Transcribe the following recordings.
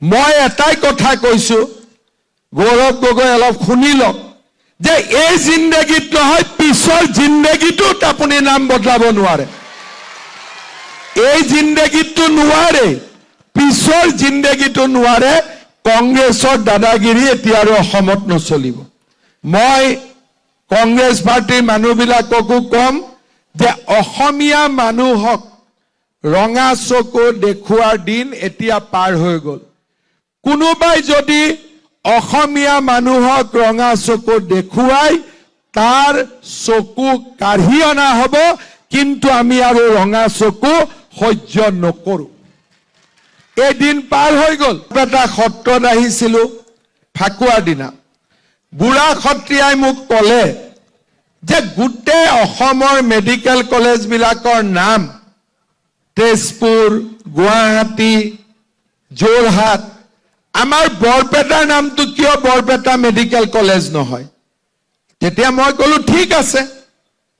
মই এটাই কথা কৈছো, গৌৰৱ গগৈ অলপ শুনি লওক, যে এই জিন্দগীত নহয় পিছৰ জিন্দগীটোত আপুনি নাম বদলাব নোৱাৰে। এই জিন্দগীটো নোৱাৰে, পিছৰ জিন্দগীটো নোৱাৰে। কংগ্ৰেছৰ দাদাগিৰি এতিয়া আৰু অসমত নচলিব। মই কংগ্ৰেছ পাৰ্টিৰ মানুহবিলাককো কম যে অসমীয়া মানুহক ৰঙা চকু দেখুৱাৰ দিন এতিয়া পাৰ হৈ গ'ল। কোনোবাই যদি অসমীয়া মানুহক ৰঙা চকু দেখুৱাই তাৰ চকু কাঢ়ি অনা হ'ব, কিন্তু আমি আৰু ৰঙা চকু সহ্য নকৰো। এদিন পাৰ হৈ গ'ল। এটা সত্ৰত আহিছিলো ফাকুৱাৰ দিনা। বুঢ়া সত্ৰীয়াই মোক ক'লে যে গোটেই অসমৰ মেডিকেল কলেজবিলাকৰ নাম তেজপুৰ, গুৱাহাটী, যোৰহাট, আমাৰ বৰপেটাৰ নামটো কিয় বৰপেটা মেডিকেল কলেজ নহয়? তেতিয়া মই ক'লো ঠিক আছে,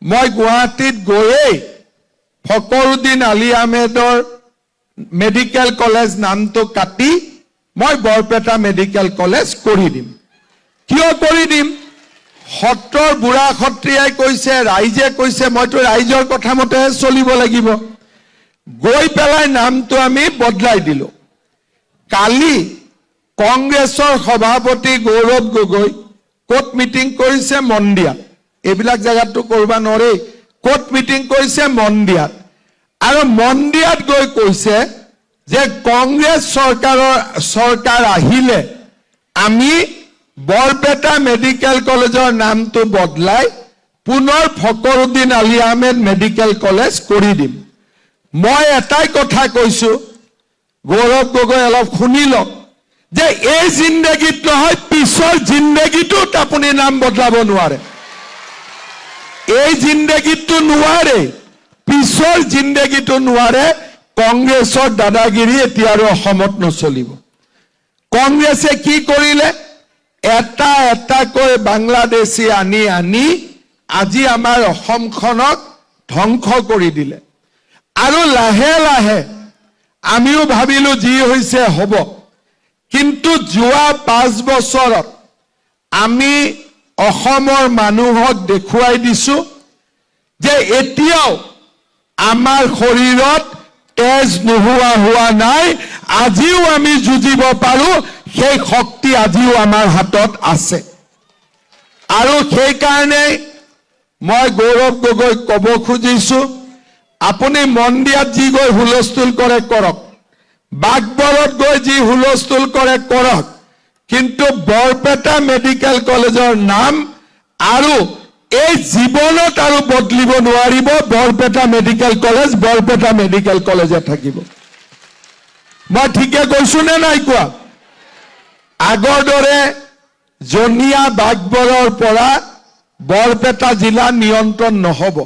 মই গুৱাহাটীত গৈয়ে ফকৰুদ্দিন আলী আহমেদৰ মেডিকেল কলেজ নামটো কাটি মই বৰপেটা মেডিকেল কলেজ কৰি দিম। কিয় কৰি দিম? সত্ৰৰ বুঢ়া সত্ৰীয়াই কৈছে, ৰাইজে কৈছে, মইতো ৰাইজৰ কথা মতেহে চলিব লাগিব। গৈ পেলাই নামটো আমি বদলাই দিলো। কালি কংগ্ৰেছৰ সভাপতি গৌৰৱ গগৈ ক'ত মিটিং কৰিছে? মন্দিয়াত। এইবিলাক জেগাততো কৰিব নোৱাৰি। ক'ত মিটিং কৰিছে? মন্দিয়াত। আৰু মন্দিয়াত গৈ কৈছে যে কংগ্ৰেছ চৰকাৰ আহিলে আমি বৰপেটা মেডিকেল কলেজৰ নামটো বদলাই পুনৰ ফকৰুদ্দিন আলী আহমেদ মেডিকেল কলেজ কৰি দিম। মই এটাই কথা কৈছো, গৌৰৱ গগৈ অলপ শুনি লওক, যে এই জিন্দগীত নহয় পিছৰ জিন্দগীটোত আপুনি নাম বদলাব নোৱাৰে। এই জিন্দগীটো নোৱাৰে, পিছৰ জিন্দগীটো নোৱাৰে। কংগ্ৰেছৰ দাদাগিৰি এতিয়া আৰু অসমত নচলিব। কংগ্ৰেছে কি কৰিলে? এটা এটাকৈ বাংলাদেশী আনি আনি আজি আমাৰ অসমখনক ধ্বংস কৰি দিলে। আৰু লাহে লাহে আমিও ভাবিলো যি হৈছে হ'ব, কিন্তু যোৱা 5 বছৰত আমি অসমৰ মানুহক দেখুৱাই দিছো যে এতিয়াও আমাৰ শৰীৰত তেজ নোহোৱা হোৱা নাই। আজিও আমি যুঁজিব পাৰো, সেই শক্তি আজিও আমাৰ হাতত আছে। আৰু সেইকাৰণে মই গৌৰৱ গগৈক ক'ব খুজিছো, আপুনি মন্দিয়াত যি গৈ হুলস্থুল কৰে কৰক, বাগবৰত গৈ যি হুলস্থুল কৰে কৰক, কিন্তু বৰপেটা মেডিকেল কলেজৰ নাম আৰু এই জীৱনত আৰু বদলিব নোৱাৰিব। Barpeta medical college Barpeta medical কলেজে থাকিব। মই ঠিকে কৈছো নে নাই কোৱা? আগৰ দৰে জনিয়া বাগবৰৰ পৰা বৰপেটা জিলা নিয়ন্ত্ৰণ নহব।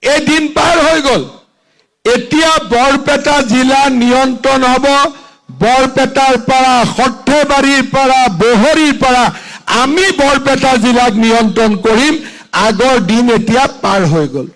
এদিন পাৰ হৈ গ'ল। এতিয়া বৰপেটা জিলা নিয়ন্ত্ৰণ হ'ব বৰপেটাৰ পৰা, সৰ্থেবাৰীৰ পৰা, বহৰীৰ পৰা। আমি বৰপেটা জিলাক নিয়ন্ত্ৰণ কৰিম। আগৰ দিন এতিয়া পাৰ হৈ গ'ল।